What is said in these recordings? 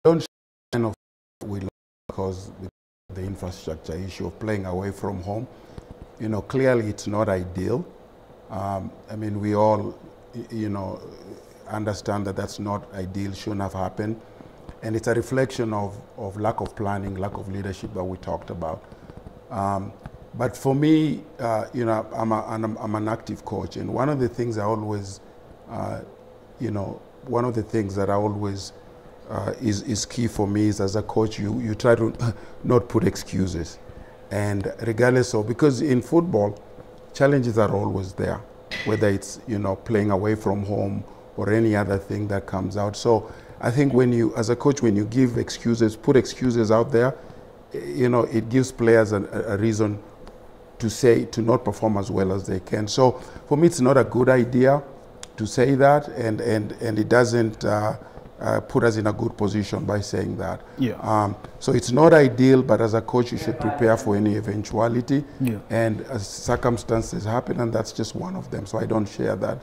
Don't kind of we because the infrastructure issue of playing away from home. You know, clearly it's not ideal. I mean, we all, you know, understand that that's not ideal, shouldn't have happened. And it's a reflection of lack of planning, lack of leadership that we talked about. But for me, you know, I'm an active coach, and one of the things I always, you know, one of the things that I always is key for me is, as a coach, you try to not put excuses. And regardless of, because in football, challenges are always there, whether it's, you know, playing away from home or any other thing that comes out. So I think when you, as a coach, when you give excuses, put excuses out there, you know, it gives players a reason to say, to not perform as well as they can. So for me, it's not a good idea to say that, and it doesn't put us in a good position by saying that. Yeah. So it's not ideal, but as a coach, you should prepare for any eventuality. Yeah. And as circumstances happen, and that's just one of them. So I don't share that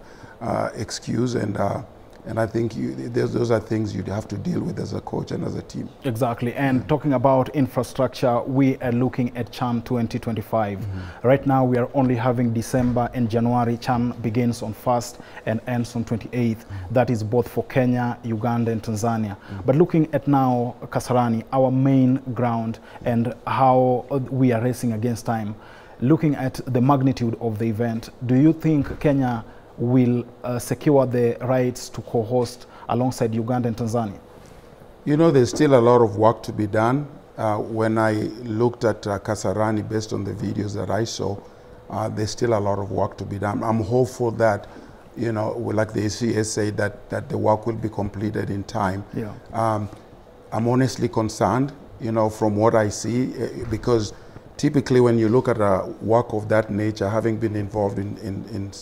excuse, and I think those are things you'd have to deal with as a coach and as a team. Exactly. And talking about infrastructure, we are looking at CHAN 2025. Right now, we are only having December and January. CHAN begins on 1st and ends on 28th. That is both for Kenya, Uganda, and Tanzania. But looking at now Kasarani, our main ground, and how we are racing against time, looking at the magnitude of the event, do you think Kenya will secure the rights to co-host alongside Uganda and Tanzania? You know, there's still a lot of work to be done. When I looked at Kasarani, based on the videos that I saw, there's still a lot of work to be done. I'm hopeful that, you know, like the ACS say, that the work will be completed in time. Yeah. I'm honestly concerned, you know, from what I see, because typically when you look at a work of that nature, having been involved in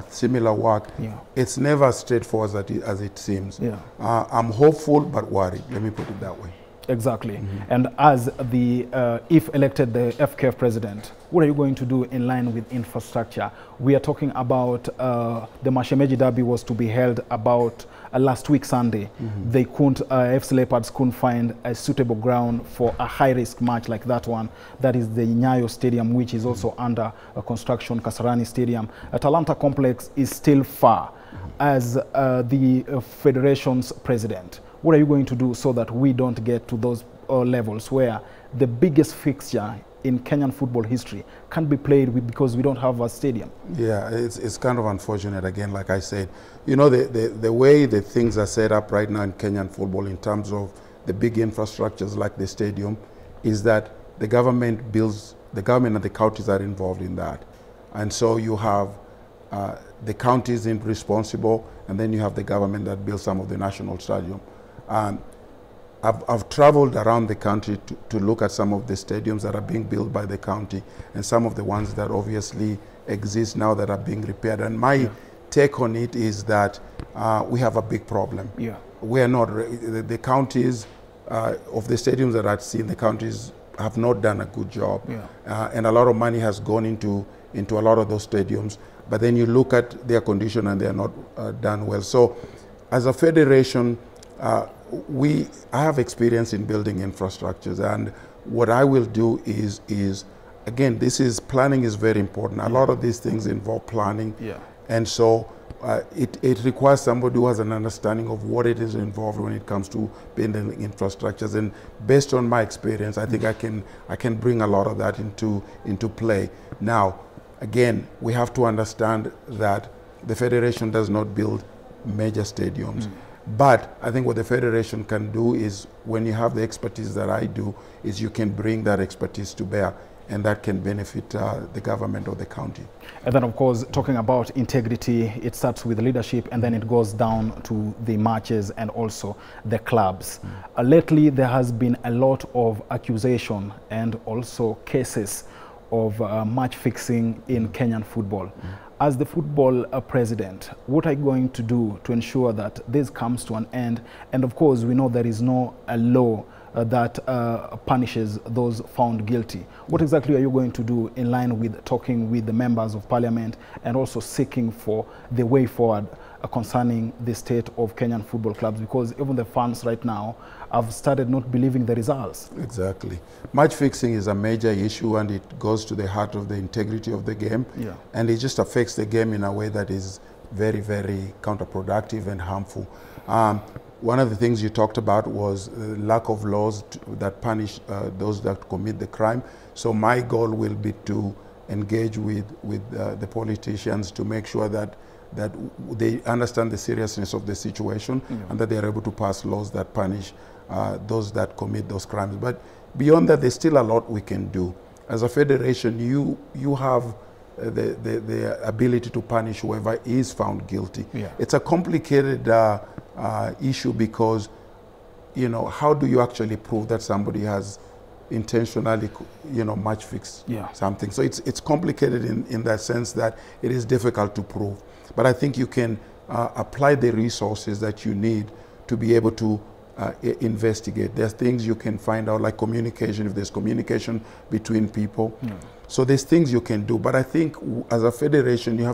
similar work, yeah, it's never as straightforward as it seems. Yeah. I'm hopeful but worried, let me put it that way. Exactly. And as the, if elected the FKF president, what are you going to do in line with infrastructure? We are talking about the Mashemeji Derby was to be held about last week Sunday. They couldn't, FC Leopards couldn't find a suitable ground for a high-risk match like that one. That is the Nyayo Stadium, which is also under construction, Kasarani Stadium. Atalanta Complex is still far. As the federation's president, what are you going to do so that we don't get to those levels where the biggest fixture in Kenyan football history can't be played with because we don't have a stadium? Yeah, it's kind of unfortunate, again, like I said. You know, the way the things are set up right now in Kenyan football in terms of the big infrastructures like the stadium is that the government builds, the government and the counties are involved in that. And so you have the counties responsible, and then you have the government that builds some of the national stadium. I've traveled around the country to look at some of the stadiums that are being built by the county and some of the ones that obviously exist now that are being repaired. And my take on it is that we have a big problem. Yeah. We are not, the counties of the stadiums that I've seen, the counties have not done a good job. Yeah. And a lot of money has gone into a lot of those stadiums. But then you look at their condition and they are not done well. So as a federation, I have experience in building infrastructures, and what I will do is again, planning is very important. A lot of these things involve planning, and so it requires somebody who has an understanding of what it is involved when it comes to building infrastructures. And based on my experience, I think I can bring a lot of that into play. Now, again, we have to understand that the federation does not build major stadiums. But I think what the federation can do is, when you have the expertise that I do, is you can bring that expertise to bear, and that can benefit the government or the county. And then, of course, talking about integrity, it starts with leadership, and then it goes down to the matches and also the clubs. Lately, there has been a lot of accusation and also cases of match fixing in Kenyan football. As the football president, what are you going to do to ensure that this comes to an end? And of course, we know there is no law that punishes those found guilty. What exactly are you going to do in line with talking with the members of parliament and also seeking for the way forward concerning the state of Kenyan football clubs? Because even the fans right now have started not believing the results. Exactly. Match fixing is a major issue, and it goes to the heart of the integrity of the game. Yeah. And it just affects the game in a way that is very, very counterproductive and harmful. One of the things you talked about was lack of laws that punish those that commit the crime. So my goal will be to engage with the politicians to make sure that they understand the seriousness of the situation, and that they are able to pass laws that punish those that commit those crimes. But beyond that, there's still a lot we can do. As a federation, you have the ability to punish whoever is found guilty. Yeah. It's a complicated issue because, you know, how do you actually prove that somebody has intentionally, you know, match fixed something? So it's complicated in that sense that it is difficult to prove. But I think you can apply the resources that you need to be able to investigate. There's things you can find out, like communication, if there's communication between people. So there's things you can do. But I think as a federation, you have